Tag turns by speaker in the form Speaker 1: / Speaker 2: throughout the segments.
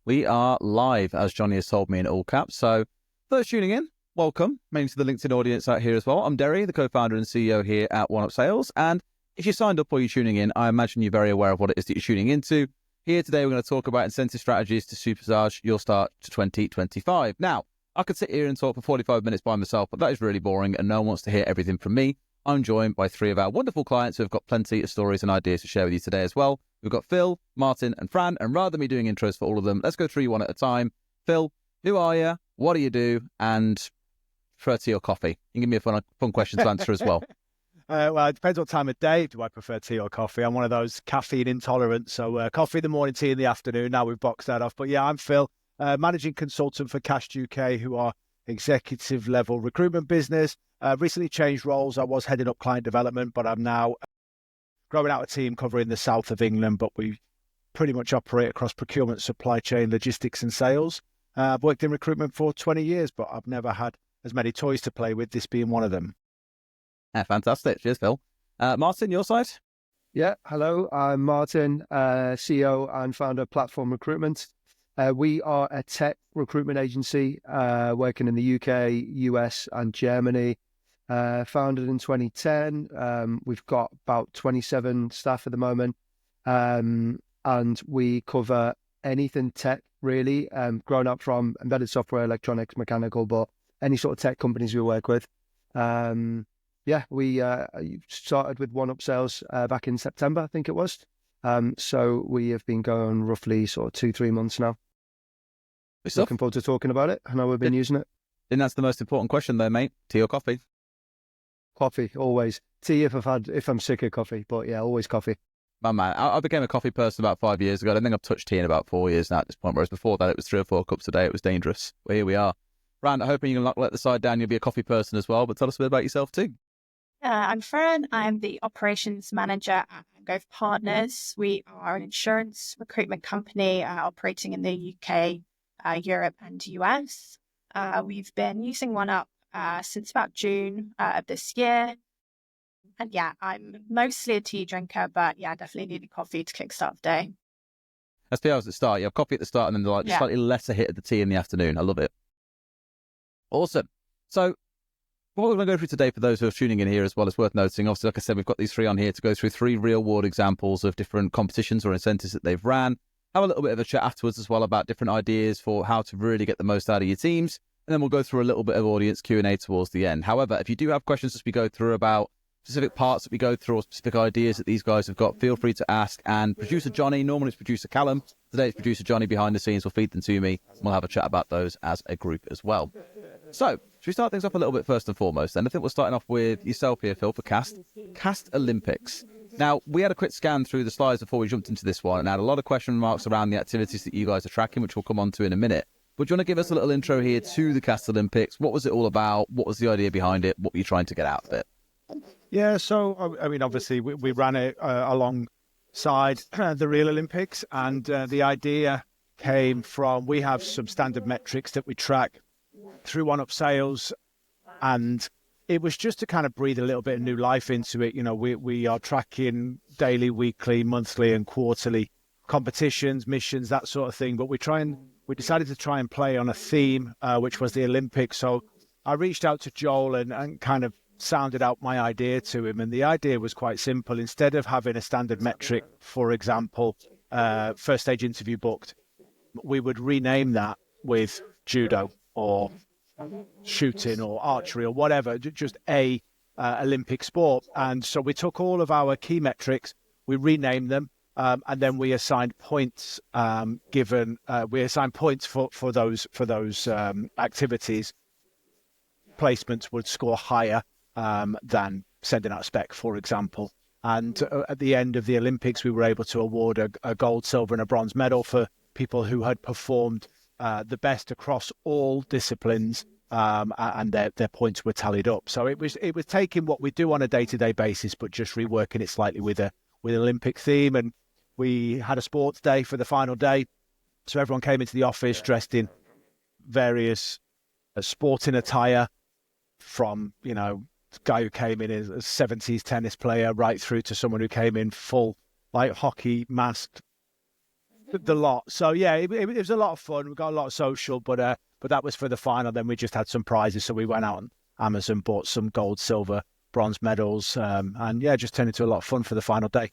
Speaker 1: We are live, as Johnny has told me in all caps. So, those tuning in, welcome, mainly to the LinkedIn audience out here as well. I'm Derry, the co-founder and CEO here at One Up Sales. And if you signed up or you're tuning in, I imagine you're very aware of what it is that you're tuning into. Here today, we're going to talk about incentive strategies to supercharge your start to 2025. Now, I could sit here and talk for 45 minutes by myself, but that is really boring and no one wants to hear everything from me. I'm joined by three of our wonderful clients who have got plenty of stories and ideas to share with you today as well. We've got Phil, Martin, and Fran, and rather than me doing intros for all of them, let's go through you one at a time. Phil, who are you? What do you do? And prefer tea or coffee? You can give me a fun question to answer as well.
Speaker 2: Well, it depends what time of day. Do I prefer tea or coffee? I'm one of those caffeine intolerant, so coffee in the morning, tea in the afternoon. Now we've boxed that off. But yeah, I'm Phil, managing consultant for Cast UK, who are executive level recruitment business. Recently changed roles. I was heading up client development, but I'm now growing out a team covering the south of England, but we pretty much operate across procurement, supply chain, logistics and sales. I've worked in recruitment for 20 years, but I've never had as many toys to play with, this being one of them.
Speaker 1: Fantastic. Cheers, Phil. Martin, your side?
Speaker 3: Yeah, hello. I'm Martin, CEO and founder of Platform Recruitment. We are a tech recruitment agency working in the UK, US and Germany. Founded in 2010. We've got about 27 staff at the moment. And we cover anything tech, really. Grown up from embedded software, electronics, mechanical, but any sort of tech companies we work with. We started with One Up Sales back in September, I think it was. So we have been going roughly sort of 2-3 months now. Looking forward to talking about it. I know we've been using it.
Speaker 1: And that's the most important question though, mate. Tea or coffee?
Speaker 3: Coffee, always. Tea if I'm sick of coffee, but yeah, always coffee.
Speaker 1: My man, I became a coffee person about 5 years ago. I don't think I've touched tea in about 4 years now at this point, whereas before that it was 3 or 4 cups a day. It was dangerous. Well, here we are. Rand, I'm hoping you can let the side down. You'll be a coffee person as well, but tell us a bit about yourself too.
Speaker 4: I'm Fran. I'm the operations manager at Growth Partners. We are an insurance recruitment company operating in the UK, Europe and US. We've been using One Up since about June of this year. And yeah, I'm mostly a tea drinker, but yeah, definitely need a coffee to kickstart the day.
Speaker 1: That's the hours at the start. You have coffee at the start and then slightly lesser hit of the tea in the afternoon. I love it. Awesome. So what we're going to go through today for those who are tuning in here as well is worth noting. Obviously, like I said, we've got these 3 on here to go through 3 real world examples of different competitions or incentives that they've ran. Have a little bit of a chat afterwards as well about different ideas for how to really get the most out of your teams. And then we'll go through a little bit of audience Q&A towards the end. However, if you do have questions as we go through about specific parts that we go through or specific ideas that these guys have got, feel free to ask. And producer Johnny, normally it's producer Callum. Today it's producer Johnny behind the scenes. Will feed them to me. And we'll have a chat about those as a group as well. So, should we start things off a little bit first and foremost? And I think we're starting off with yourself here, Phil, for Cast Olympics. Now, we had a quick scan through the slides before we jumped into this one and had a lot of question marks around the activities that you guys are tracking, which we'll come on to in a minute. But do you want to give us a little intro here to the Cast Olympics? What was it all about? What was the idea behind it? What were you trying to get out of it?
Speaker 2: Yeah, so, I mean, obviously, we ran it alongside the real Olympics, and the idea came from, we have some standard metrics that we track through One Up Sales, and it was just to kind of breathe a little bit of new life into it. You know, we are tracking daily, weekly, monthly, and quarterly competitions, missions, that sort of thing. But we decided to try and play on a theme, which was the Olympics. So I reached out to Joel and kind of sounded out my idea to him. And the idea was quite simple. Instead of having a standard metric, for example, first stage interview booked, we would rename that with judo or shooting or archery or whatever, just a Olympic sport. And so we took all of our key metrics, we renamed them, and then we assigned points. We assigned points for those activities. Placements would score higher than sending out a spec, for example. And at the end of the Olympics, we were able to award a gold, silver, and a bronze medal for people who had performed the best across all disciplines, and their points were tallied up. So it was taking what we do on a day-to-day basis, but just reworking it slightly with an Olympic theme. And we had a sports day for the final day, so everyone came into the office dressed in various sporting attire, from guy who came in as a 70s tennis player right through to someone who came in full like hockey masked the lot. So yeah, it was a lot of fun. We got a lot of social, but that was for the final. Then we just had some prizes, so we went out on Amazon, bought some gold, silver, bronze medals, and yeah, just turned into a lot of fun for the final day.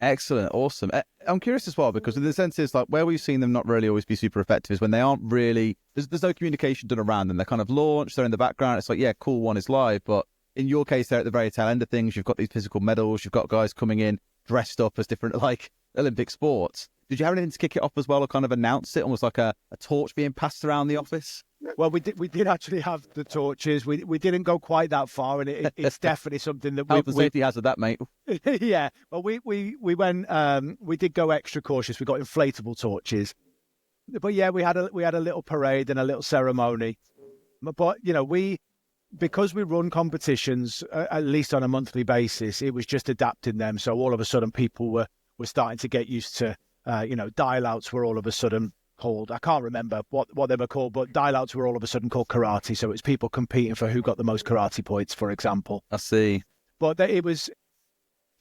Speaker 1: Excellent, awesome. I'm curious as well, because in the sense is like where we've seen them not really always be super effective is when they aren't really, there's no communication done around them. They're kind of launched, they're in the background. It's like, yeah, cool, one is live, but in your case, they're at the very tail end of things. You've got these physical medals, you've got guys coming in dressed up as different like Olympic sports. Did you have anything to kick it off as well, or kind of announce it, almost like a torch being passed around the office?
Speaker 2: Well, we did actually have the torches. We didn't go quite that far, and it's definitely something that
Speaker 1: Health and safety hazard, that, mate.
Speaker 2: Yeah, well, we went. We did go extra cautious. We got inflatable torches, but yeah, we had a little parade and a little ceremony. But because we run competitions at least on a monthly basis, it was just adapting them. So all of a sudden, people were starting to get used to. Dial outs were all of a sudden called, I can't remember what they were called, but dial outs were all of a sudden called karate. So it's people competing for who got the most karate points, for example.
Speaker 1: I see.
Speaker 2: But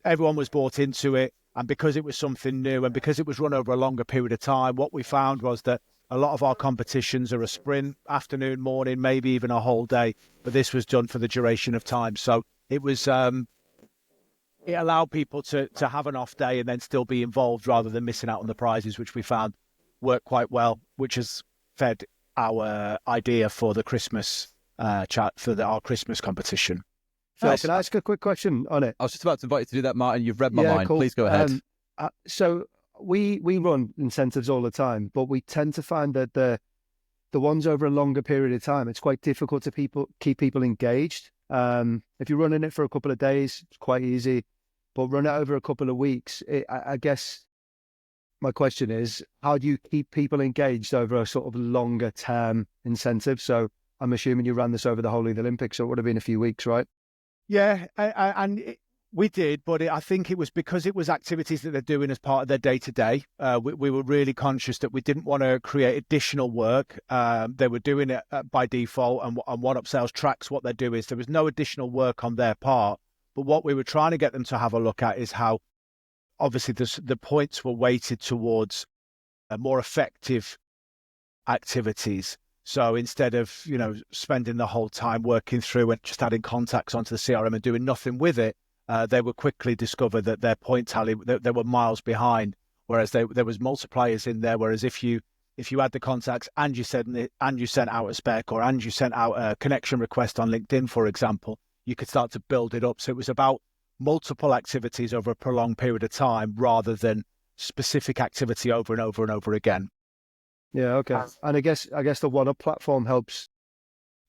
Speaker 2: everyone was bought into it. And because it was something new and because it was run over a longer period of time, what we found was that a lot of our competitions are a sprint, afternoon, morning, maybe even a whole day. But this was done for the duration of time. So it was, it allowed people to have an off day and then still be involved rather than missing out on the prizes, which we found worked quite well, which has fed our idea for the Christmas chat for our Christmas competition.
Speaker 3: Phil, can I ask a quick question on it?
Speaker 1: I was just about to invite you to do that, Martin. You've read my mind. Cool. Please go ahead.
Speaker 3: So we run incentives all the time, but we tend to find that the ones over a longer period of time, it's quite difficult to keep people engaged. If you're running it for a couple of days, it's quite easy, but run it over a couple of weeks. I guess my question is, how do you keep people engaged over a sort of longer term incentive? So I'm assuming you ran this over the whole of the Olympics, so it would have been a few weeks, right?
Speaker 2: Yeah, we did, but I think it was because it was activities that they're doing as part of their day-to-day. We were really conscious that we didn't want to create additional work. They were doing it by default, and One Up Sales tracks what they're doing. So there was no additional work on their part. But what we were trying to get them to have a look at is how, obviously, the points were weighted towards more effective activities. So instead of, spending the whole time working through and just adding contacts onto the CRM and doing nothing with it, they would quickly discover that their point tally, they were miles behind, whereas there was multipliers in there. Whereas if you had the contacts and you sent out a spec, or and you sent out a connection request on LinkedIn, for example, you could start to build it up. So it was about multiple activities over a prolonged period of time rather than specific activity over and over and over again.
Speaker 3: Yeah, okay. And I guess the One Up platform helps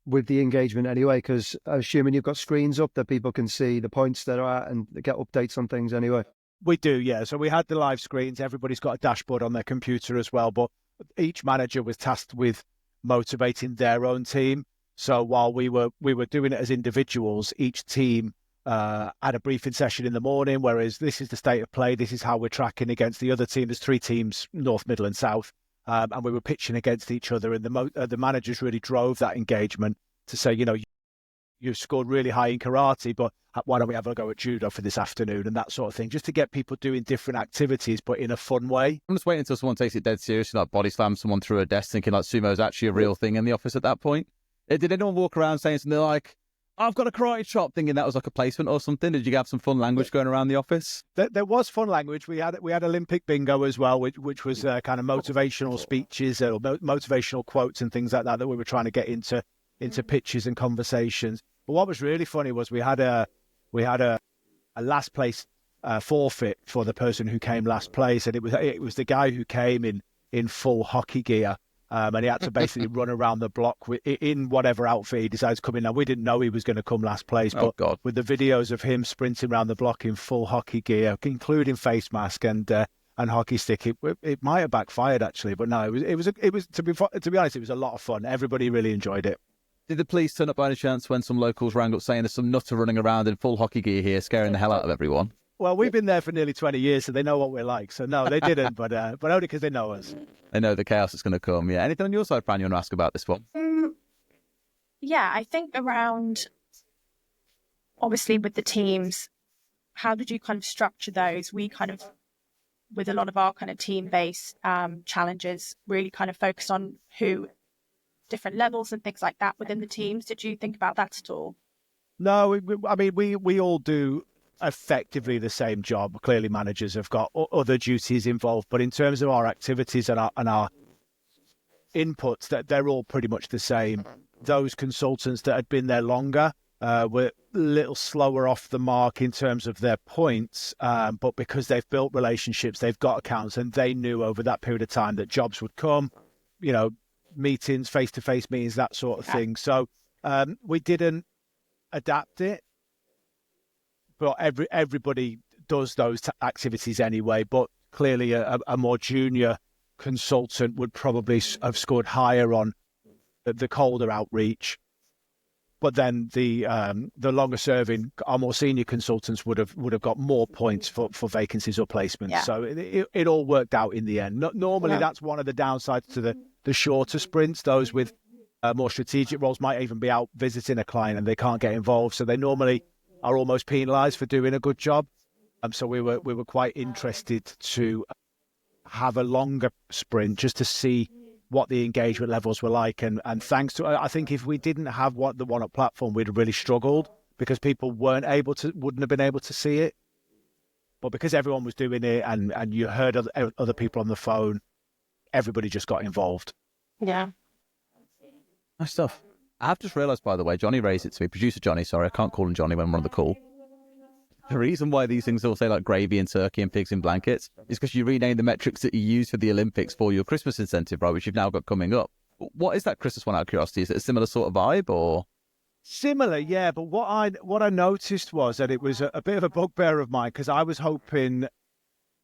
Speaker 3: with the engagement anyway, because assuming you've got screens up that people can see the points that are at and get updates on things anyway.
Speaker 2: We do, yeah. So we had the live screens. Everybody's got a dashboard on their computer as well, but each manager was tasked with motivating their own team. So while we were doing it as individuals, each team had a briefing session in the morning, whereas this is the state of play. This is how we're tracking against the other team. There's 3 teams, North, Middle and South. And we were pitching against each other, and the managers really drove that engagement to say, you scored really high in karate, but why don't we have a go at judo for this afternoon, and that sort of thing, just to get people doing different activities, but in a fun way.
Speaker 1: I'm just waiting until someone takes it dead seriously, like body slam someone through a desk, thinking like sumo is actually a real thing in the office at that point. Did anyone walk around saying something like, I've got a karate chop, thinking that was like a placement or something? Did you have some fun language going around the office?
Speaker 2: There was fun language. We had Olympic bingo as well, which was kind of motivational speeches or motivational quotes and things like that we were trying to get into pitches and conversations. But what was really funny was we had a last place forfeit for the person who came last place, and it was the guy who came in full hockey gear. And he had to basically run around the block in whatever outfit he decides to come in. Now, we didn't know he was going to come last place, but with the videos of him sprinting around the block in full hockey gear, including face mask and hockey stick, it might have backfired actually. But no, it was to be honest, it was a lot of fun. Everybody really enjoyed it.
Speaker 1: Did the police turn up by any chance when some locals rang up saying there's some nutter running around in full hockey gear here, scaring the hell out of everyone?
Speaker 2: Well, we've been there for nearly 20 years, so they know what we're like. So no, they didn't, but only because they know us.
Speaker 1: They know the chaos that's going to come. Yeah. Anything on your side, Fran, you want to ask about this one?
Speaker 4: Yeah, I think around, obviously with the teams, how did you kind of structure those? We kind of with a lot of our kind of team-based challenges, really kind of focus on who different levels and things like that within the teams. Did you think about that at all?
Speaker 2: No, I mean, we all do effectively the same job. Clearly, managers have got other duties involved, but in terms of our activities and our inputs, that they're all pretty much the same. Those consultants that had been there longer were a little slower off the mark in terms of their points, but because they've built relationships, they've got accounts, and they knew over that period of time that jobs would come, meetings, face-to-face meetings, that sort of thing. So we didn't adapt it, but everybody does those activities anyway. But clearly a more junior consultant would probably have scored higher on the colder outreach, but then the longer serving, our more senior consultants would have got more points for vacancies or placements. So it all worked out in the end. Normally that's one of the downsides to the shorter sprints. Those with more strategic roles might even be out visiting a client and they can't get involved, so they normally are almost penalised for doing a good job. So we were quite interested to have a longer sprint just to see what the engagement levels were like, and thanks to, I think if we didn't have the one-up platform, we'd have really struggled because people wouldn't have been able to see it. But because everyone was doing it and you heard other people on the phone, everybody just got involved.
Speaker 4: Yeah.
Speaker 1: Nice stuff. I have just realised, by the way, Johnny raised it to me, producer Johnny, sorry, I can't call him Johnny when we're on the call. The reason why these things all say like gravy and turkey and pigs in blankets is because you rename the metrics that you use for the Olympics for your Christmas incentive, right, which you've now got coming up. What is that Christmas one, out of curiosity? Is it a similar sort of vibe, or?
Speaker 2: Similar, yeah. But what I noticed was that it was a bit of a bugbear of mine, because I was hoping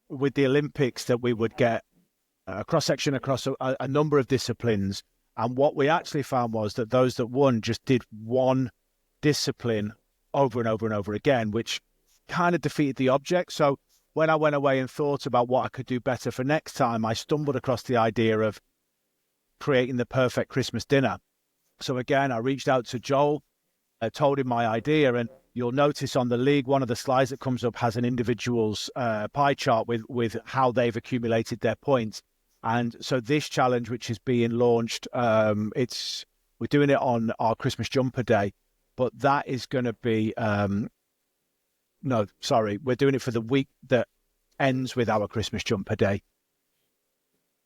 Speaker 2: with the Olympics that we would get a cross-section across a number of disciplines. And what we actually found was that those that won just did one discipline over and over and over again, which kind of defeated the object. So when I went away and thought about what I could do better for next time, I stumbled across the idea of creating the perfect Christmas dinner. So again, I reached out to Joel, told him my idea, and you'll notice on the league, one of the slides that comes up has an individual's pie chart with how they've accumulated their points. And so this challenge, which is being launched, we're doing it on our Christmas jumper day, but that is going to be, we're doing it for the week that ends with our Christmas jumper day.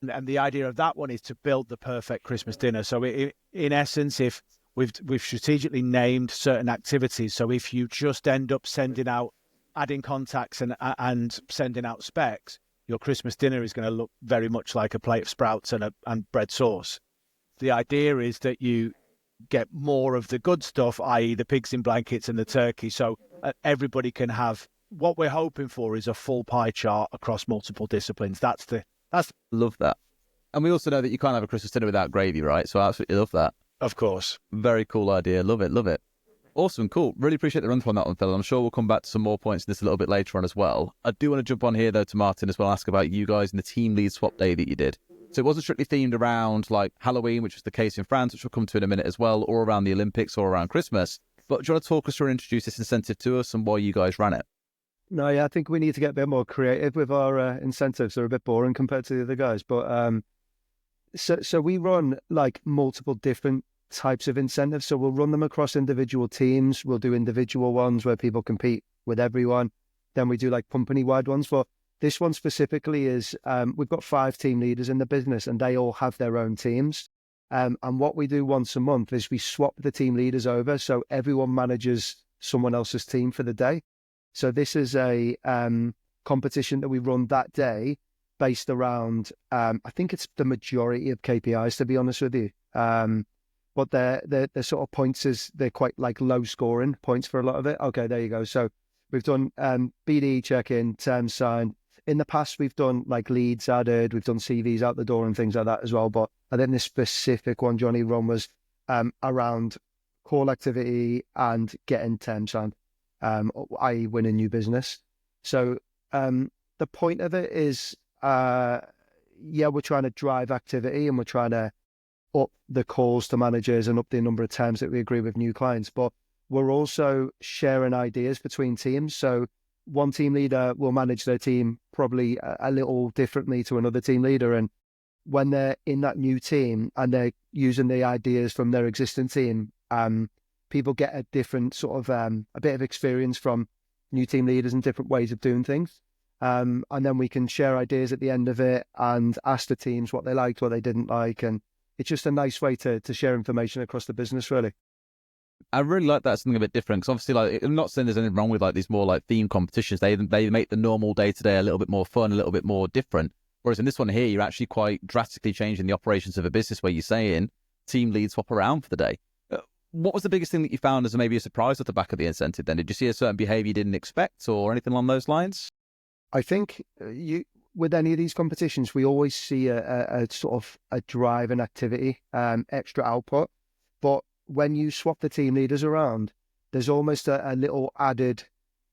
Speaker 2: And the idea of that one is to build the perfect Christmas dinner. So in essence, if we've strategically named certain activities, so if you just end up adding contacts and sending out specs, your Christmas dinner is going to look very much like a plate of sprouts and bread sauce. The idea is that you get more of the good stuff, i.e. the pigs in blankets and the turkey. So everybody can have, what we're hoping for is a full pie chart across multiple disciplines.
Speaker 1: Love that. And we also know that you can't have a Christmas dinner without gravy, right? So I absolutely love that.
Speaker 2: Of course.
Speaker 1: Very cool idea. Love it. Awesome, cool. Really appreciate the run through on that one, Phil. I'm sure we'll come back to some more points in this a little bit later on as well. I do want to jump on here, though, to Martin as well, ask about you guys and the team lead swap day that you did. So it wasn't strictly themed around like Halloween, which was the case in France, which we'll come to in a minute as well, or around the Olympics or around Christmas. But do you want to talk us through and introduce this incentive to us and why you guys ran it?
Speaker 3: No, yeah, I think we need to get a bit more creative with our incentives. They're a bit boring compared to the other guys. But so we run like multiple different types of incentives. So we'll run them across individual teams. We'll do individual ones where people compete with everyone. Then we do like company-wide ones. But this one specifically is we've got 5 team leaders in the business and they all have their own teams. And what we do once a month is we swap the team leaders over. So everyone manages someone else's team for the day. So this is a competition that we run that day based around, I think it's the majority of KPIs, to be honest with you. But they're sort of points they're quite like low scoring points for a lot of it. Okay, there you go. So we've done BD check-in, terms signed. In the past, we've done like leads added, we've done CVs out the door and things like that as well. But I think this specific one Johnny run was around call activity and getting terms signed, i.e. winning new business. So the point of it is, we're trying to drive activity and we're trying to up the calls to managers and up the number of terms that we agree with new clients. But we're also sharing ideas between teams. So one team leader will manage their team probably a little differently to another team leader. And when they're in that new team and they're using the ideas from their existing team, people get a different sort of a bit of experience from new team leaders and different ways of doing things. And then we can share ideas at the end of it and ask the teams what they liked, what they didn't like. And it's just a nice way to share information across the business, really.
Speaker 1: I really like that, something a bit different, because obviously, like, I'm not saying there's anything wrong with like these more like theme competitions. They make the normal day-to-day a little bit more fun, a little bit more different. Whereas in this one here, you're actually quite drastically changing the operations of a business, where you're saying team leads swap around for the day. What was the biggest thing that you found as maybe a surprise at the back of the incentive then? Did you see a certain behaviour you didn't expect or anything along those lines?
Speaker 3: I think with any of these competitions, we always see a sort of a drive and activity, extra output. But when you swap the team leaders around, there's almost a little added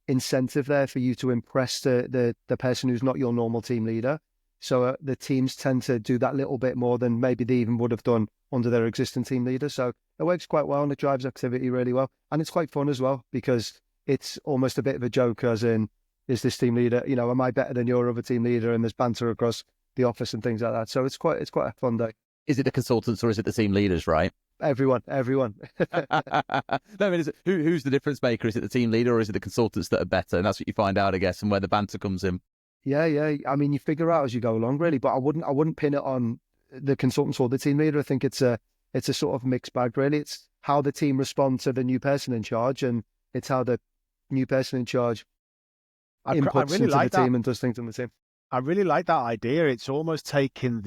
Speaker 3: incentive there for you to impress the person who's not your normal team leader. So the teams tend to do that little bit more than maybe they even would have done under their existing team leader. So it works quite well and it drives activity really well. And it's quite fun as well, because it's almost a bit of a joke, as in, is this team leader, am I better than your other team leader? And there's banter across the office and things like that. So it's quite a fun day.
Speaker 1: Is it the consultants or is it the team leaders, right?
Speaker 3: Everyone.
Speaker 1: No, I mean, who's the difference maker? Is it the team leader or is it the consultants that are better? And that's what you find out, I guess, and where the banter comes in.
Speaker 3: Yeah. I mean, you figure out as you go along, really. But I wouldn't pin it on the consultants or the team leader. I think it's a sort of mixed bag, really. It's how the team responds to the new person in charge, and it's how the new person in charge inputs really into the team and does things on the team.
Speaker 2: I really like that idea. It's almost taking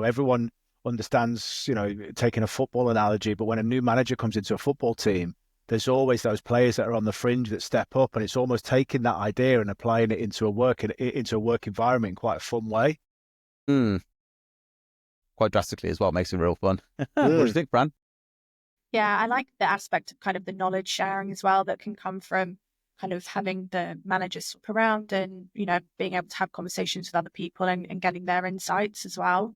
Speaker 2: everyone understands, taking a football analogy, but when a new manager comes into a football team, there's always those players that are on the fringe that step up, and it's almost taking that idea and applying it into a work environment in quite a fun way.
Speaker 1: Quite drastically as well. Makes it real fun. What do you think, Fran?
Speaker 4: Yeah, I like the aspect of kind of the knowledge sharing as well that can come from kind of having the managers swap around and, being able to have conversations with other people and getting their insights as well.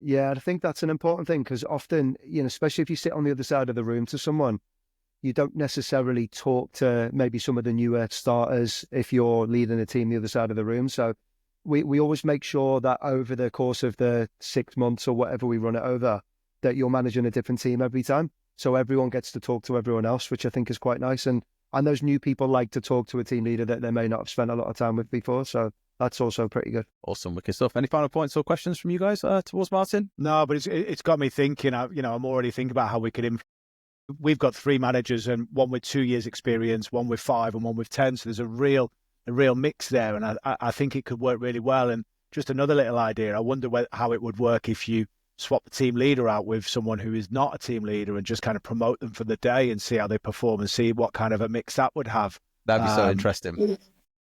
Speaker 3: Yeah, I think that's an important thing, because often, especially if you sit on the other side of the room to someone, you don't necessarily talk to maybe some of the newer starters if you're leading a team the other side of the room. So we always make sure that over the course of the 6 months or whatever we run it over, that you're managing a different team every time. So everyone gets to talk to everyone else, which I think is quite nice. And those new people like to talk to a team leader that they may not have spent a lot of time with before. So that's also pretty good.
Speaker 1: Awesome. Wicked stuff. Any final points or questions from you guys towards Martin?
Speaker 2: No, but it's got me thinking. I'm already thinking about how we could. We've got 3 managers, and one with 2 years experience, one with 5, and one with 10. So there's a real mix there, and I think it could work really well. And just another little idea. I wonder how it would work if you swap the team leader out with someone who is not a team leader and just kind of promote them for the day and see how they perform and see what kind of a mix that would have.
Speaker 1: That'd be so interesting.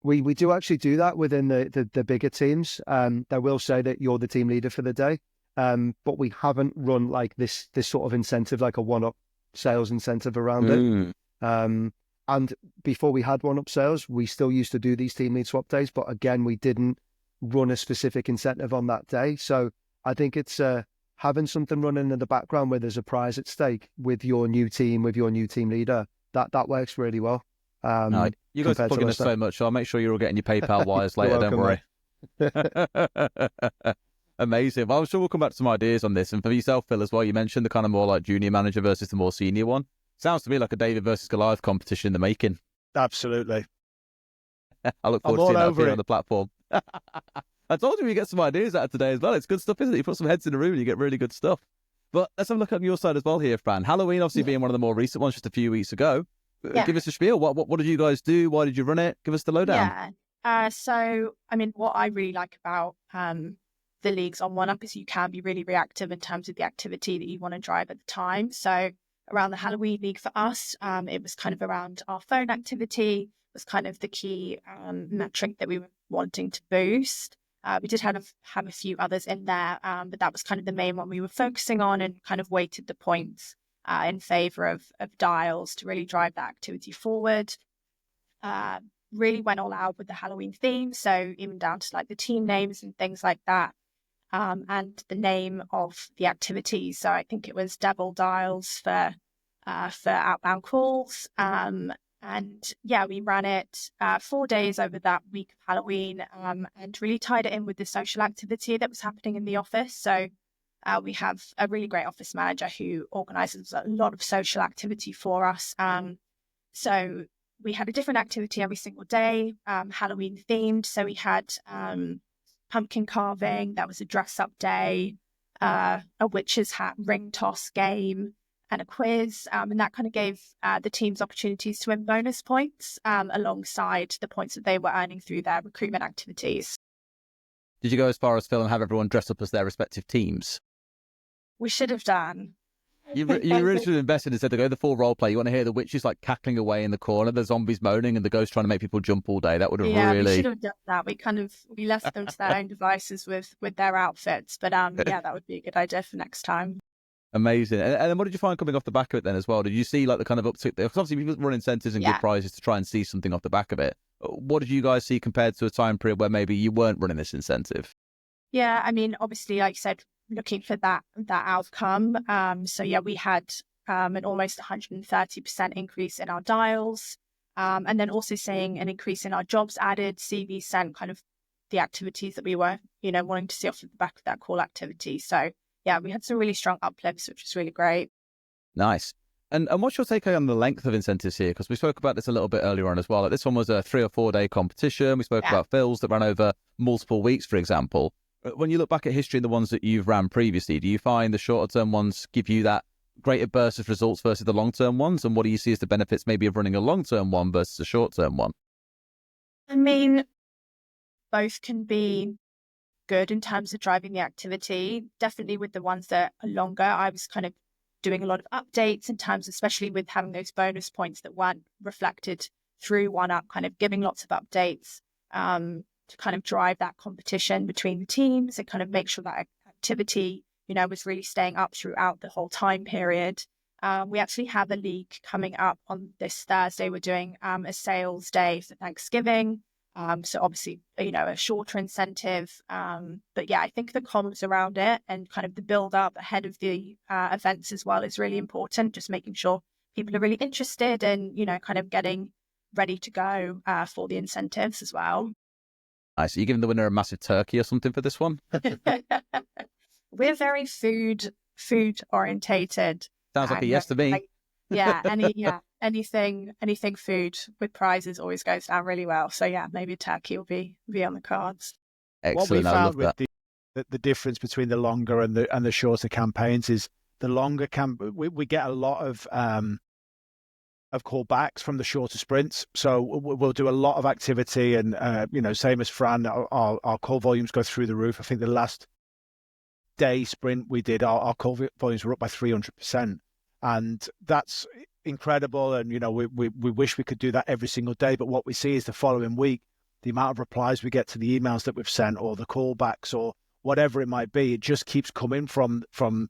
Speaker 3: We do actually do that within the bigger teams. They will say that you're the team leader for the day, but we haven't run like this sort of incentive, like a one-up sales incentive around it. And before we had one-up sales, we still used to do these team lead swap days, but again, we didn't run a specific incentive on that day. So I think it's having something running in the background where there's a prize at stake with your new team, with your new team leader. That works really well.
Speaker 1: No, you guys are plugging us so much, so I'll make sure you're all getting your PayPal wires later. Welcome, don't worry. Amazing. Well, I'm sure we'll come back to some ideas on this. And for yourself, Phil, as well, you mentioned the kind of more like junior manager versus the more senior one. Sounds to me like a David versus Goliath competition in the making.
Speaker 2: Absolutely.
Speaker 1: I look forward to seeing that appear on the platform. I told you we get some ideas out of today as well. It's good stuff, isn't it? You put some heads in the room and you get really good stuff. But let's have a look on your side as well here, Fran. Halloween obviously being one of the more recent ones just a few weeks ago. Yeah. Give us a spiel. What did you guys do? Why did you run it? Give us the lowdown.
Speaker 4: Yeah. So, I mean, what I really like about the leagues on OneUp is you can be really reactive in terms of the activity that you want to drive at the time. So around the Halloween league for us, it was kind of around our phone activity was kind of the key metric that we were wanting to boost. We did have a few others in there, but that was kind of the main one we were focusing on and kind of weighted the points in favor of dials to really drive that activity forward. Really went all out with the Halloween theme, so even down to like the team names and things like that, and the name of the activity. So I think it was Devil Dials for outbound calls, and And yeah, we ran it 4 days over that week of Halloween, and really tied it in with the social activity that was happening in the office. So we have a really great office manager who organises a lot of social activity for us. So we had a different activity every single day, Halloween themed. So we had pumpkin carving, that was a dress up day, a witch's hat ring toss game, and a quiz. And that kind of gave the teams opportunities to win bonus points alongside the points that they were earning through their recruitment activities.
Speaker 1: Did you go as far as, Phil, and have everyone dress up as their respective teams?
Speaker 4: We should have done.
Speaker 1: You really should have invested instead to go the full role play. You want to hear the witches like cackling away in the corner, the zombies moaning, and the ghost trying to make people jump all day. That would have really.
Speaker 4: We should have done that. We left them to their own devices with their outfits. But yeah, that would be a good idea for next time.
Speaker 1: Amazing. And then what did you find coming off the back of it then as well? Did you see like the kind of uptick there? Because obviously people run incentives and good prizes to try and see something off the back of it. What did you guys see compared to a time period where maybe you weren't running this incentive?
Speaker 4: Yeah, I mean, obviously, like you said, looking for that outcome. So yeah, we had an almost 130% increase in our dials, and then also seeing an increase in our jobs added, CV sent, kind of the activities that we were, wanting to see off the back of that call activity. So yeah, we had some really strong uplifts, which was really great.
Speaker 1: Nice. And what's your take on the length of incentives here? Because we spoke about this a little bit earlier on as well. Like this one was a 3 or 4 day competition. We spoke about Phil's that ran over multiple weeks, for example. When you look back at history and the ones that you've ran previously, do you find the shorter term ones give you that greater burst of results versus the long term ones? And what do you see as the benefits maybe of running a long term one versus a short term one?
Speaker 4: I mean, both can be good in terms of driving the activity. Definitely with the ones that are longer, I was kind of doing a lot of updates in terms, especially with having those bonus points that weren't reflected through one up, kind of giving lots of updates to kind of drive that competition between the teams and kind of make sure that activity, was really staying up throughout the whole time period. We actually have a league coming up on this Thursday. We're doing a sales day for Thanksgiving. So obviously, a shorter incentive. But yeah, I think the comms around it and kind of the build up ahead of the events as well is really important. Just making sure people are really interested and, kind of getting ready to go for the incentives as well.
Speaker 1: Nice. Are you giving the winner a massive turkey or something for this one?
Speaker 4: We're very food orientated.
Speaker 1: Sounds like a yes to me.
Speaker 4: Anything food with prizes always goes down really well. So yeah, maybe turkey will be on the cards.
Speaker 1: Excellent.
Speaker 2: What we found with the difference between the longer and the shorter campaigns is the longer we get a lot of callbacks from the shorter sprints. So we'll do a lot of activity and, same as Fran, our call volumes go through the roof. I think the last day sprint we did, our call volumes were up by 300%. And that's incredible. And, we wish we could do that every single day. But what we see is the following week, the amount of replies we get to the emails that we've sent or the callbacks or whatever it might be, it just keeps coming from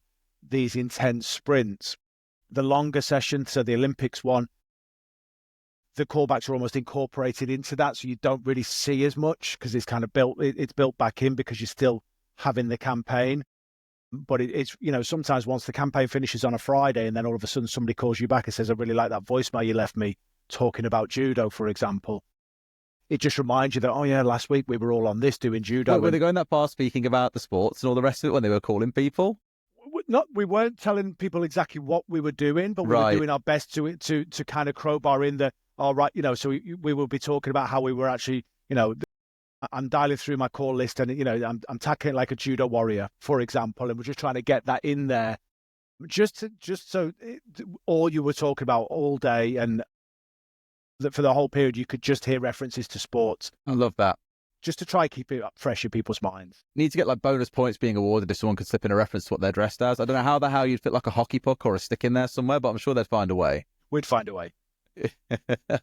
Speaker 2: these intense sprints. The longer session, so the Olympics one, the callbacks are almost incorporated into that, so you don't really see as much because it's kind of built back in because you're still having the campaign. But it's sometimes once the campaign finishes on a Friday and then all of a sudden somebody calls you back and says, I really like that voicemail you left me talking about judo, for example. It just reminds you that, oh yeah, last week we were all on this doing judo.
Speaker 1: Were they going that far speaking about the sports and all the rest of it when they were calling people?
Speaker 2: We weren't telling people exactly what we were doing, but we were doing our best to kind of crowbar in the, all right, so we will be talking about how we were actually, I'm dialing through my call list and, I'm tackling like a judo warrior, for example, and we're just trying to get that in there just so all you were talking about all day and that for the whole period, you could just hear references to sports.
Speaker 1: I love that.
Speaker 2: Just to try keep it fresh in people's minds.
Speaker 1: Need to get like bonus points being awarded if someone could slip in a reference to what they're dressed as. I don't know how the hell you'd fit like a hockey puck or a stick in there somewhere, but I'm sure they'd find a way.
Speaker 2: We'd find a way.
Speaker 1: What do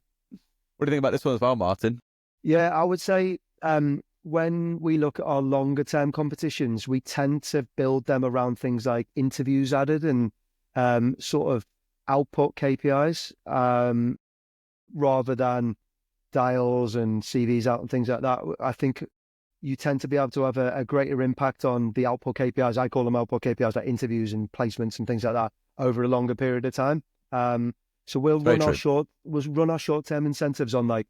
Speaker 1: you think about this one as well, Martin?
Speaker 3: Yeah, I would say when we look at our longer term competitions, we tend to build them around things like interviews added and sort of output KPIs rather than dials and CVs out and things like that. I think you tend to be able to have a greater impact on the output KPIs. I call them output KPIs, like interviews and placements and things like that over a longer period of time. So we'll
Speaker 1: Very
Speaker 3: run
Speaker 1: true.
Speaker 3: our short-term incentives on like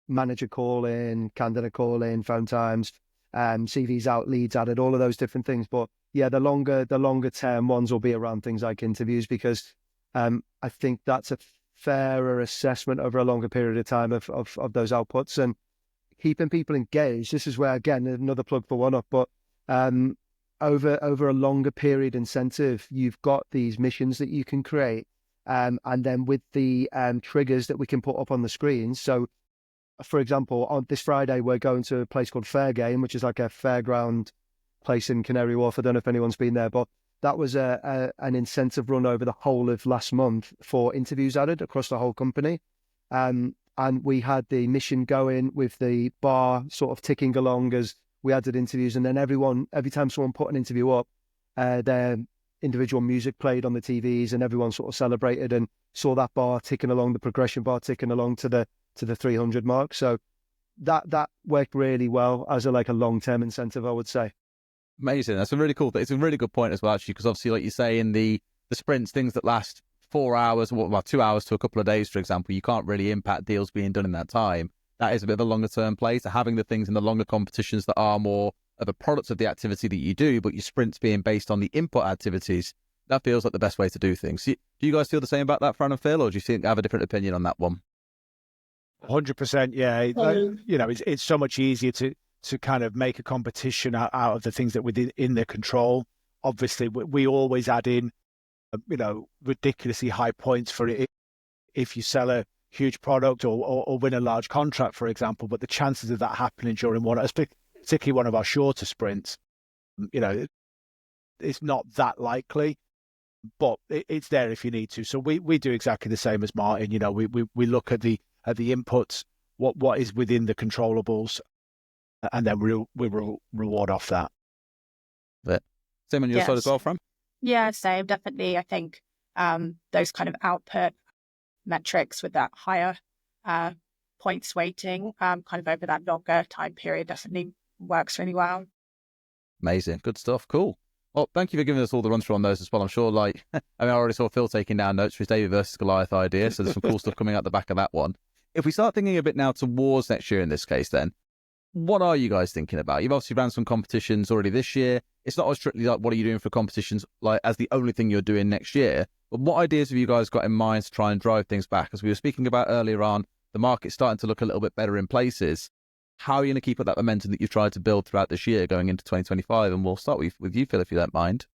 Speaker 3: manager call in, candidate call in, phone times, CVs out, leads added, all of those different things. But yeah, the longer term ones will be around things like interviews, because I think that's a fairer assessment over a longer period of time of those outputs, and keeping people engaged. This is where, again, another plug for One Up, but over a longer period incentive, you've got these missions that you can create, and then with the triggers that we can put up on the screens. So, for example, on this Friday, we're going to a place called Fairgame, which is like a fairground place in Canary Wharf. I don't know if anyone's been there, but that was an incentive run over the whole of last month for interviews added across the whole company. And we had the mission going with the bar sort of ticking along as we added interviews. And then every time someone put an interview up, their individual music played on the TVs, and everyone sort of celebrated and saw that bar ticking along, the progression bar ticking along to the 300 mark. So that worked really well as a long-term incentive, I would say.
Speaker 1: Amazing. That's a really cool. It's a really good point as well, actually, because obviously, like you say, in the sprints, things that last 4 hours, well, 2 hours to a couple of days, for example, you can't really impact deals being done in that time. That is a bit of a longer term play. So having the things in the longer competitions that are more of a product of the activity that you do, but your sprints being based on the input activities, that feels like the best way to do things. Do you guys feel the same about that, Fran and Phil, or do you think have a different opinion on that one?
Speaker 2: 100%, yeah. It's so much easier to kind of make a competition out of the things that within in their control. Obviously, we always add in, ridiculously high points for it if you sell a huge product or win a large contract, for example. But the chances of that happening during particularly one of our shorter sprints, it's not that likely. But it's there if you need to. So we do exactly the same as Martin. We look at the inputs, what is within the controllables, and then we will reward off that.
Speaker 1: But same on your side as well, Fran?
Speaker 4: Yeah, same. Definitely. I think those kind of output metrics with that higher points weighting kind of over that longer time period definitely works really well.
Speaker 1: Amazing. Good stuff. Cool. Well, thank you for giving us all the run through on those as well. I'm sure, I already saw Phil taking down notes for his David versus Goliath idea, so there's some cool stuff coming out the back of that one. If we start thinking a bit now towards next year in this case, then, what are you guys thinking about? You've obviously ran some competitions already this year. It's not strictly like what are you doing for competitions as the only thing you're doing next year, but what ideas have you guys got in mind to try and drive things back? As we were speaking about earlier on, the market's starting to look a little bit better in places. How are you going to keep up that momentum that you've tried to build throughout this year going into 2025? And we'll start with you, Phil, if you don't mind.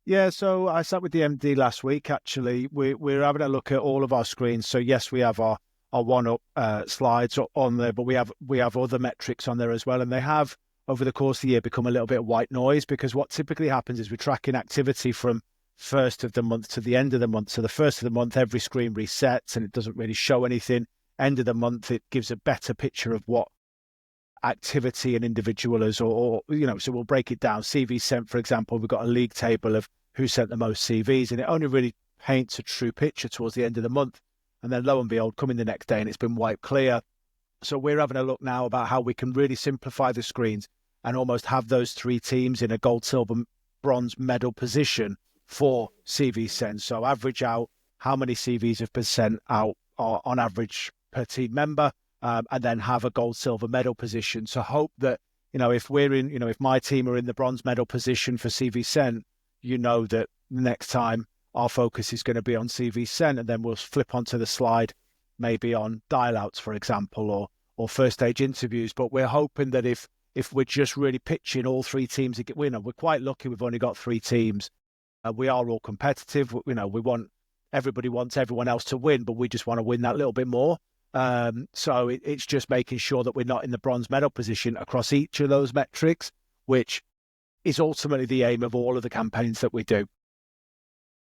Speaker 2: Yeah, so I sat with the MD last week, actually. We're having a look at all of our screens. So yes, we have our One Up slides on there, but we have other metrics on there as well. And they have, over the course of the year, become a little bit of white noise, because what typically happens is we're tracking activity from first of the month to the end of the month. So the first of the month, every screen resets and it doesn't really show anything. End of the month, it gives a better picture of what activity an individual is, so we'll break it down. CV sent, for example, we've got a league table of who sent the most CVs, and it only really paints a true picture towards the end of the month. And then lo and behold, come in the next day and it's been wiped clear. So we're having a look now about how we can really simplify the screens and almost have those three teams in a gold, silver, bronze medal position for CV sent. So average out how many CVs have been sent out on average per team member, and then have a gold, silver medal position. So hope that, if we're in, if my team are in the bronze medal position for CV sent, that the next time our focus is going to be on CV sent, and then we'll flip onto the slide, maybe on dial outs, for example, or first stage interviews. But we're hoping that if we're just really pitching all three teams, we're quite lucky. We've only got three teams. We are all competitive. Everybody wants everyone else to win, but we just want to win that little bit more. So it's just making sure that we're not in the bronze medal position across each of those metrics, which is ultimately the aim of all of the campaigns that we do.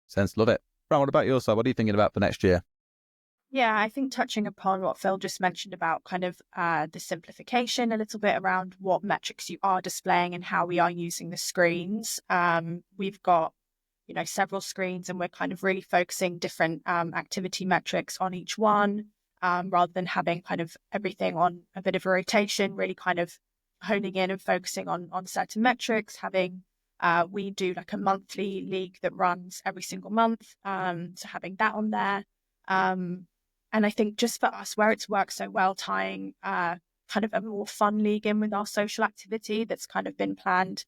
Speaker 1: Sense, love it. Fran, what about your side? What are you thinking about for next year?
Speaker 4: Yeah, I think touching upon what Phil just mentioned about kind of the simplification a little bit around what metrics you are displaying and how we are using the screens. We've got several screens, and we're kind of really focusing different activity metrics on each one, rather than having kind of everything on a bit of a rotation, really kind of honing in and focusing on certain metrics. We do like a monthly league that runs every single month. So having that on there, And I think just for us, where it's worked so well, tying kind of a more fun league in with our social activity that's kind of been planned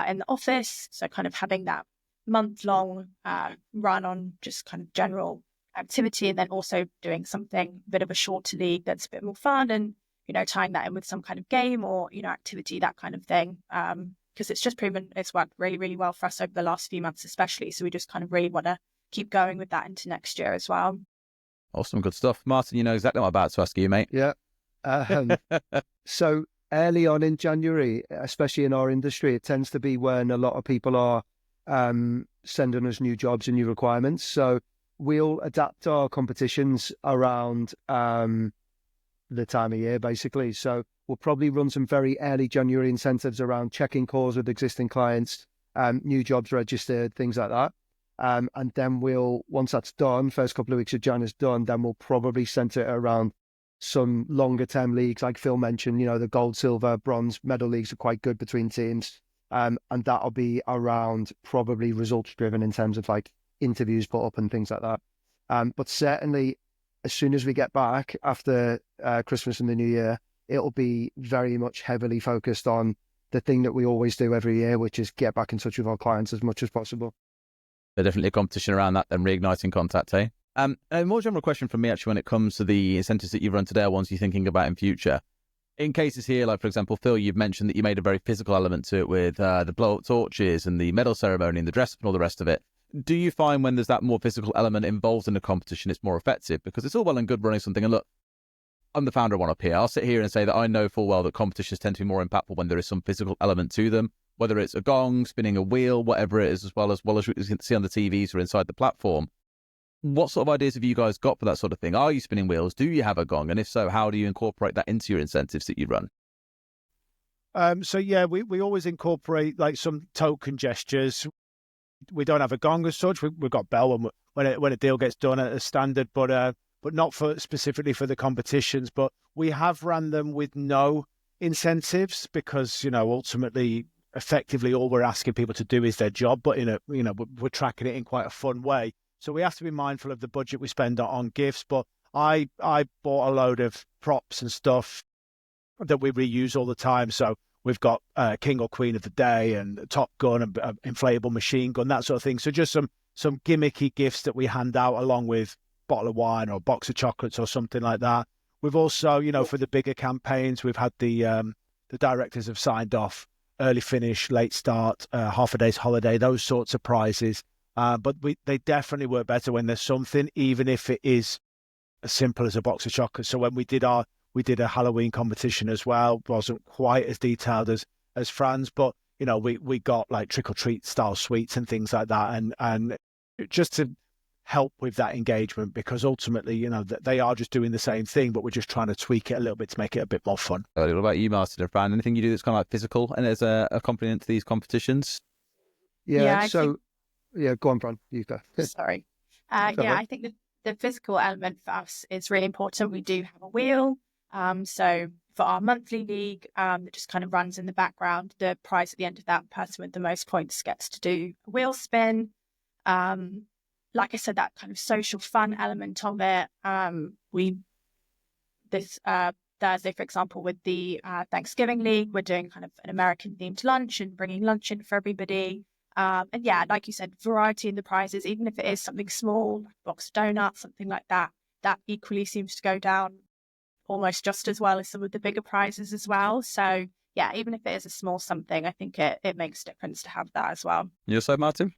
Speaker 4: in the office. So kind of having that month-long run on just kind of general activity, and then also doing something a bit of a shorter league that's a bit more fun, and tying that in with some kind of game or activity, that kind of thing, because it's just proven it's worked really, really well for us over the last few months especially. So we just kind of really want to keep going with that into next year as well.
Speaker 1: Awesome, good stuff. Martin, you know exactly what I'm about to ask you, mate.
Speaker 3: Yeah. So early on in January, especially in our industry, it tends to be when a lot of people are sending us new jobs and new requirements. So we'll adapt our competitions around the time of year, basically. So we'll probably run some very early January incentives around checking calls with existing clients, new jobs registered, things like that. And then once that's done, first couple of weeks of Jan is done, then we'll probably center it around some longer term leagues, like Phil mentioned, the gold, silver, bronze medal leagues are quite good between teams. And that'll be around probably results driven in terms of like interviews put up and things like that. But certainly as soon as we get back after Christmas and the New Year, it'll be very much heavily focused on the thing that we always do every year, which is get back in touch with our clients as much as possible.
Speaker 1: There's definitely a competition around that, then reigniting contact, eh? A more general question from me, actually, when it comes to the incentives that you've run today, ones you're thinking about in future. In cases here, like, for example, Phil, you've mentioned that you made a very physical element to it with the blow-up torches and the medal ceremony and the dress up and all the rest of it. Do you find when there's that more physical element involved in a competition, it's more effective? Because it's all well and good running something. And look, I'm the founder of One Up here. I'll sit here and say that I know full well that competitions tend to be more impactful when there is some physical element to them, whether it's a gong, spinning a wheel, whatever it is, as well as you can see on the TVs or inside the platform. What sort of ideas have you guys got for that sort of thing? Are you spinning wheels? Do you have a gong? And if so, how do you incorporate that into your incentives that you run?
Speaker 2: So yeah, we always incorporate like some token gestures. We don't have a gong as such. We've got bell when a deal gets done at a standard, but not specifically for the competitions. But we have ran them with no incentives because ultimately, effectively, all we're asking people to do is their job. But we're tracking it in quite a fun way. So we have to be mindful of the budget we spend on gifts. But I bought a load of props and stuff that we reuse all the time. So we've got King or Queen of the Day and Top Gun and inflatable machine gun, that sort of thing. So just some gimmicky gifts that we hand out along with a bottle of wine or a box of chocolates or something like that. We've also, for the bigger campaigns, we've had the directors have signed off early finish, late start, half a day's holiday, those sorts of prizes. But they definitely work better when there's something, even if it is as simple as a box of chocolates. So when we did a Halloween competition as well, wasn't quite as detailed as Fran's, but we got like trick or treat style sweets and things like that, and just to help with that engagement, because ultimately they are just doing the same thing, but we're just trying to tweak it a little bit to make it a bit more fun.
Speaker 1: What about you, Martin and Fran? Anything you do that's kind of like physical and as a accompaniment to these competitions?
Speaker 3: Yeah. Yeah, go on, Fran. You go.
Speaker 4: Sorry. I think the physical element for us is really important. We do have a wheel. So for our monthly league, that just kind of runs in the background, the prize at the end of that, person with the most points gets to do a wheel spin. Like I said, that kind of social fun element of it. This Thursday, for example, with the Thanksgiving League, we're doing kind of an American themed lunch and bringing lunch in for everybody. And yeah, like you said, variety in the prizes, even if it is something small, like a box of donuts, something like that, that equally seems to go down almost just as well as some of the bigger prizes as well. So yeah, even if it is a small something, I think it makes a difference to have that as well.
Speaker 1: Your side, Martin?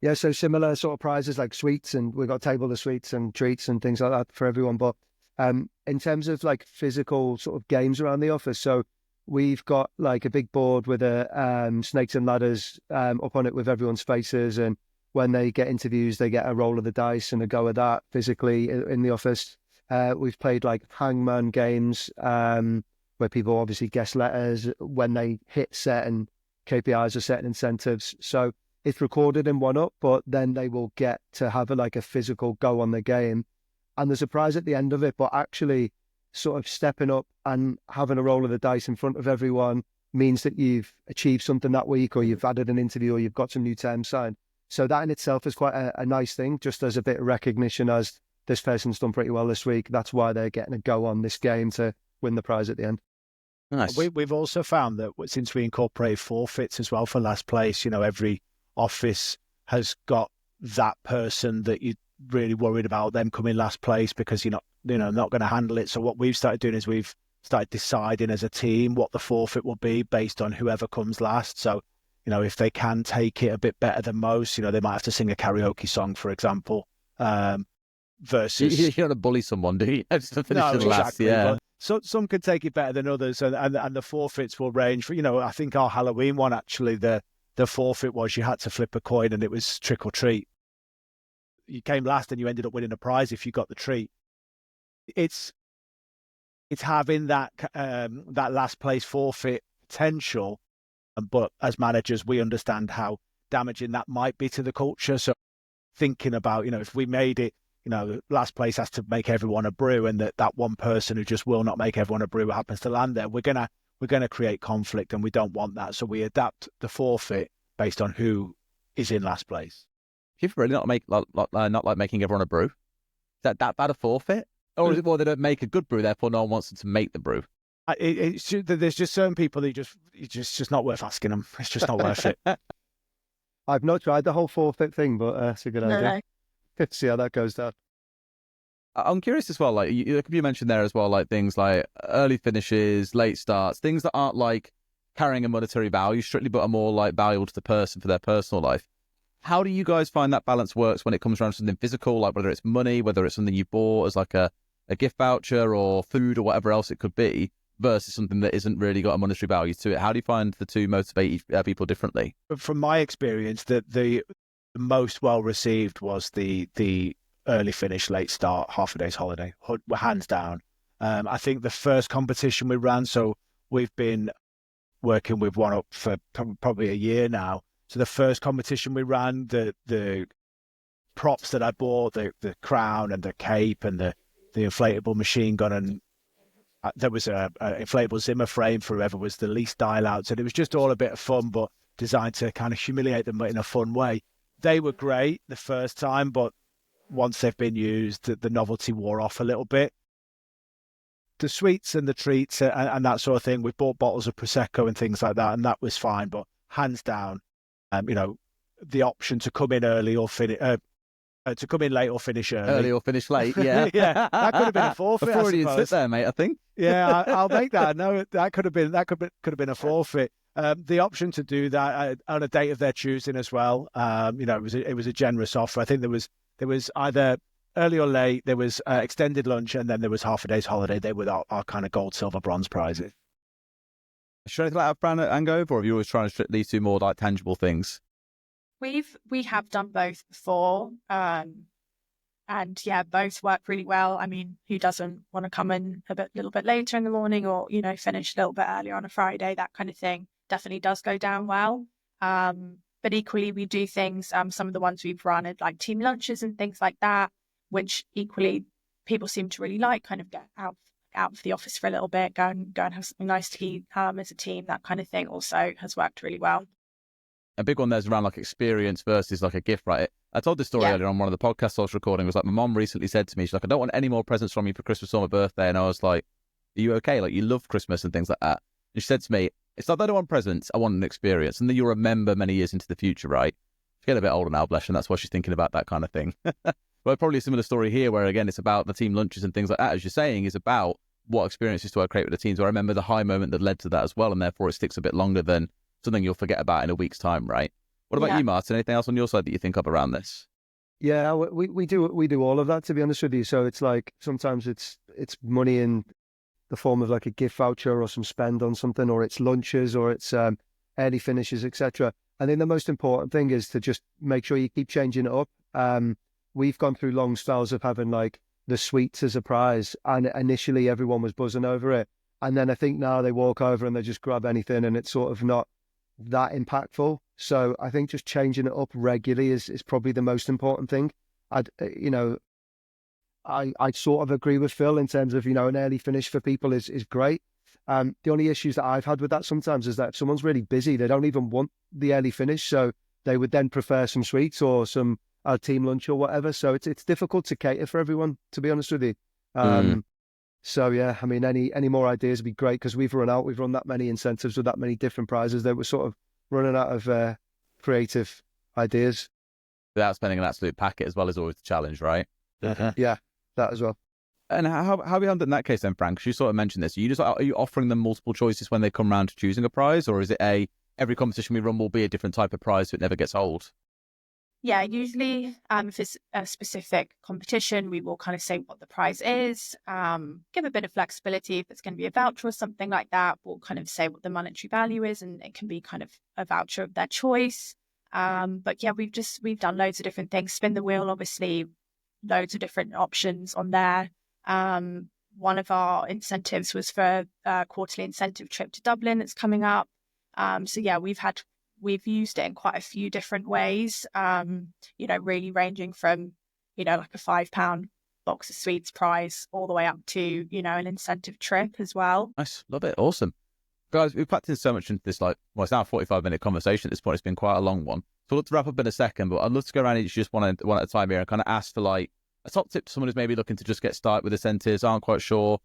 Speaker 3: Yeah, so similar sort of prizes like sweets, and we've got a table of sweets and treats and things like that for everyone. But in terms of like physical sort of games around the office, so we've got like a big board with a snakes and ladders up on it with everyone's faces, and when they get interviews, they get a roll of the dice and a go of that physically in the office. We've played like hangman games where people obviously guess letters when they hit certain KPIs or certain incentives. So it's recorded in One Up, but then they will get to have a physical go on the game. And there's a prize at the end of it, but actually sort of stepping up and having a roll of the dice in front of everyone means that you've achieved something that week, or you've added an interview, or you've got some new terms signed. So that in itself is quite a nice thing, just as a bit of recognition as this person's done pretty well this week. That's why they're getting a go on this game to win the prize at the end.
Speaker 1: Nice.
Speaker 2: We've also found that since we incorporate forfeits as well for last place, every office has got that person that you're really worried about them coming last place because you're not going to handle it. So what we've started doing is we've started deciding as a team what the forfeit will be based on whoever comes last. So, if they can take it a bit better than most, they might have to sing a karaoke song, for example, versus...
Speaker 1: You don't want to bully someone, do you? Just to finish
Speaker 2: No,
Speaker 1: to the last,
Speaker 2: exactly.
Speaker 1: yeah.
Speaker 2: But some could take it better than others, and the forfeits will range. For, I think our Halloween one, actually, the forfeit was you had to flip a coin and it was trick or treat. You came last and you ended up winning a prize if you got the treat. It's having that last place forfeit potential, but as managers, we understand how damaging that might be to the culture. So thinking about, if we made it, last place has to make everyone a brew, and that one person who just will not make everyone a brew happens to land there, we're gonna create conflict, and we don't want that. So we adapt the forfeit based on who is in last place.
Speaker 1: People really not like making everyone a brew. Is that bad a forfeit? Or is it more they don't make a good brew, therefore no one wants them to make the brew?
Speaker 2: There's just certain people that it's just not worth asking them. It's just not worth it.
Speaker 3: I've not tried the whole forfeit thing, but it's a good idea. See how that goes down.
Speaker 1: I'm curious as well, like you mentioned there as well, like things like early finishes, late starts, things that aren't like carrying a monetary value strictly, but are more like valuable to the person for their personal life. How do you guys find that balance works when it comes around to something physical, like whether it's money, whether it's something you bought as like a gift voucher or food or whatever else it could be, versus something that isn't really got a monetary value to it? How do you find the two motivate people differently?
Speaker 2: From my experience, the most well received was the early finish, late start, half a day's holiday, hands down. I think the first competition we ran, so we've been working with One Up for probably a year now. So the first competition we ran, the props that I bought, the crown and the cape and the inflatable machine gun, and there was a inflatable Zimmer frame for whoever was the least dial out. So it was just all a bit of fun, but designed to kind of humiliate them in a fun way. They were great the first time, but once they've been used, the novelty wore off a little bit. The sweets and the treats and that sort of thing, we bought bottles of Prosecco and things like that, and that was fine. But hands down, the option to come in early or finish, to come in late or finish early.
Speaker 1: Early or finish late, yeah.
Speaker 2: Yeah, that could have been a forfeit.
Speaker 1: Before you sit there, mate, I think.
Speaker 2: Yeah, I'll make that. No, that could have been a forfeit. The option to do that on a date of their choosing as well. It was a generous offer. I think there was either early or late. There was extended lunch, and then there was half a day's holiday. They were our kind of gold, silver, bronze prizes.
Speaker 1: Should anything like that brand and go, or have you always trying to strictly do more like tangible things?
Speaker 4: We have done both before, and yeah, both work really well. I mean, who doesn't want to come in a little bit later in the morning, or finish a little bit earlier on a Friday? That kind of thing definitely does go down well. But equally, we do things. Some of the ones we've run are like team lunches and things like that, which equally people seem to really like. Kind of get out of the office for a little bit, go and have something nice to eat as a team. That kind of thing also has worked really well.
Speaker 1: A big one there's around like experience versus like a gift, right? I told this story earlier on one of the podcasts I was recording. It was like my mom recently said to me, she's like, I don't want any more presents from you for Christmas or my birthday. And I was like, are you okay? Like, you love Christmas and things like that. And she said to me, it's like, I don't want presents, I want an experience. And then you'll remember many years into the future, right? She's getting a bit older now, bless her, and that's why she's thinking about that kind of thing. But probably a similar story here where, again, it's about the team lunches and things like that, as you're saying, is about what experiences do I create with the teams. I remember the high moment that led to that as well, and therefore it sticks a bit longer than something you'll forget about in a week's time, right? What about you, Martin? Anything else on your side that you think of around this?
Speaker 3: Yeah, we do all of that, to be honest with you. So it's like sometimes it's money in the form of like a gift voucher or some spend on something, or it's lunches, or it's early finishes, etc. I think the most important thing is to just make sure you keep changing it up. We've gone through long spells of having like the sweets as a prize, and initially everyone was buzzing over it, and then I think now they walk over and they just grab anything, and it's sort of not that impactful. So I think just changing it up regularly is probably the most important thing. I sort of agree with Phil in terms of, an early finish for people is great. The only issues that I've had with that sometimes is that if someone's really busy, they don't even want the early finish. So they would then prefer some sweets or some our team lunch or whatever. So it's difficult to cater for everyone, to be honest with you. So yeah, I mean, any more ideas would be great, because we've run that many incentives with that many different prizes that we're sort of running out of creative ideas.
Speaker 1: Without spending an absolute packet as well is always the challenge, right?
Speaker 3: Yeah, that as well.
Speaker 1: And how have you handled it in that case then, Frank? 'Cause you sort of mentioned this. Are you offering them multiple choices when they come around to choosing a prize, or is it every competition we run will be a different type of prize so it never gets old?
Speaker 4: Yeah, usually if it's a specific competition, we will kind of say what the prize is, give a bit of flexibility. If it's going to be a voucher or something like that, we'll kind of say what the monetary value is, and it can be kind of a voucher of their choice. But yeah, we've done loads of different things. Spin the wheel, obviously, loads of different options on there. One of our incentives was for a quarterly incentive trip to Dublin that's coming up. So yeah, we've used it in quite a few different ways, really ranging from, like a £5 box of sweets prize all the way up to, an incentive trip as well.
Speaker 1: Nice. Love it. Awesome. Guys, we've packed in so much into this, it's now a 45-minute conversation at this point. It's been quite a long one. So I'd love to wrap up in a second, but I'd love to go around each just one at a time here and kind of ask for a top tip to someone who's maybe looking to just get started with incentives, aren't quite sure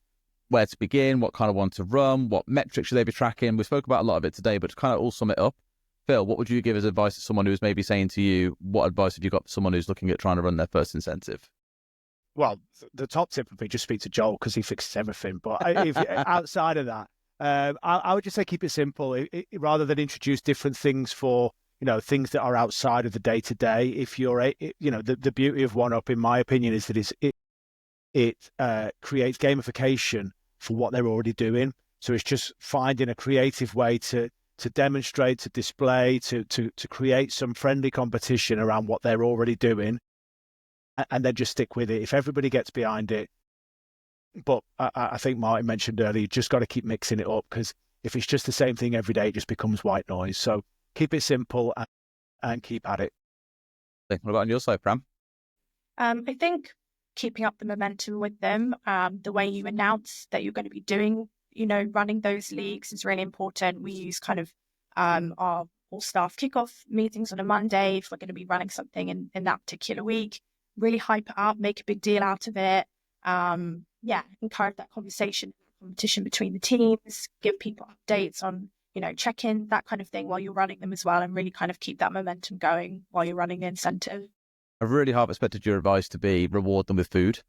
Speaker 1: where to begin, what kind of one to run, what metrics should they be tracking. We spoke about a lot of it today, but to kind of all sum it up, Phil, what would you give as advice to someone who's maybe saying to you, what advice have you got for someone who's looking at trying to run their first incentive?
Speaker 2: Well, the top tip would be just speak to Joel, because he fixes everything. But if outside of that, I would just say keep it simple. Rather than introduce different things for, things that are outside of the day-to-day. If you're, the beauty of OneUp, in my opinion, is that it creates gamification for what they're already doing. So it's just finding a creative way to demonstrate, to display, to create some friendly competition around what they're already doing, and then just stick with it. If everybody gets behind it, but I think Martin mentioned earlier, you just got to keep mixing it up, because if it's just the same thing every day, it just becomes white noise. So keep it simple and keep at it.
Speaker 1: What about on your side, Pram?
Speaker 4: I think keeping up the momentum with them, the way you announce that you're going to be doing, running those leagues is really important. We use kind of our all-staff kickoff meetings on a Monday if we're going to be running something in that particular week. Really hype it up, make a big deal out of it. Encourage that competition between the teams, give people updates on, check-in, that kind of thing while you're running them as well, and really kind of keep that momentum going while you're running the incentive.
Speaker 1: I really half expected your advice to be reward them with food.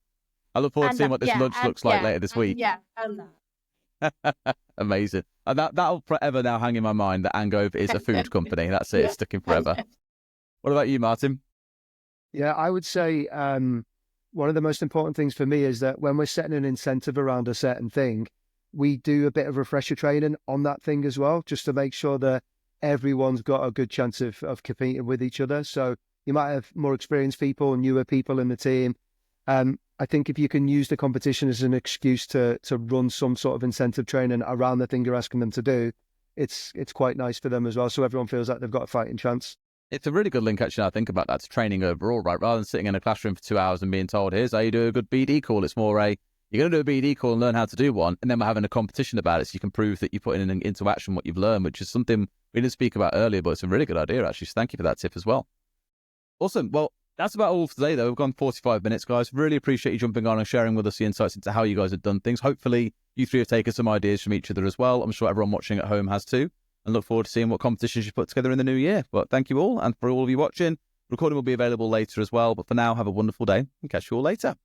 Speaker 1: I look forward to seeing what this lunch looks like later this week. Amazing. And that'll forever now hang in my mind that Angove is a food company. That's it. It's sticking forever. What about you, Martin?
Speaker 3: Yeah, I would say one of the most important things for me is that when we're setting an incentive around a certain thing, we do a bit of refresher training on that thing as well, just to make sure that everyone's got a good chance of competing with each other. So you might have more experienced people, newer people in the team. I think if you can use the competition as an excuse to run some sort of incentive training around the thing you're asking them to do, it's quite nice for them as well. So everyone feels like they've got a fighting chance.
Speaker 1: It's a really good link, actually, I think about that, to training overall, right? Rather than sitting in a classroom for 2 hours and being told, here's how you do a good BD call. It's more you're going to do a BD call and learn how to do one, and then we're having a competition about it so you can prove that you're putting into action what you've learned, which is something we didn't speak about earlier, but it's a really good idea, actually. So thank you for that tip as well. Awesome. Well, that's about all for today, though. We've gone 45 minutes, guys. Really appreciate you jumping on and sharing with us the insights into how you guys have done things. Hopefully, you three have taken some ideas from each other as well. I'm sure everyone watching at home has too. And look forward to seeing what competitions you put together in the new year. But thank you all. And for all of you watching, recording will be available later as well. But for now, have a wonderful day and catch you all later.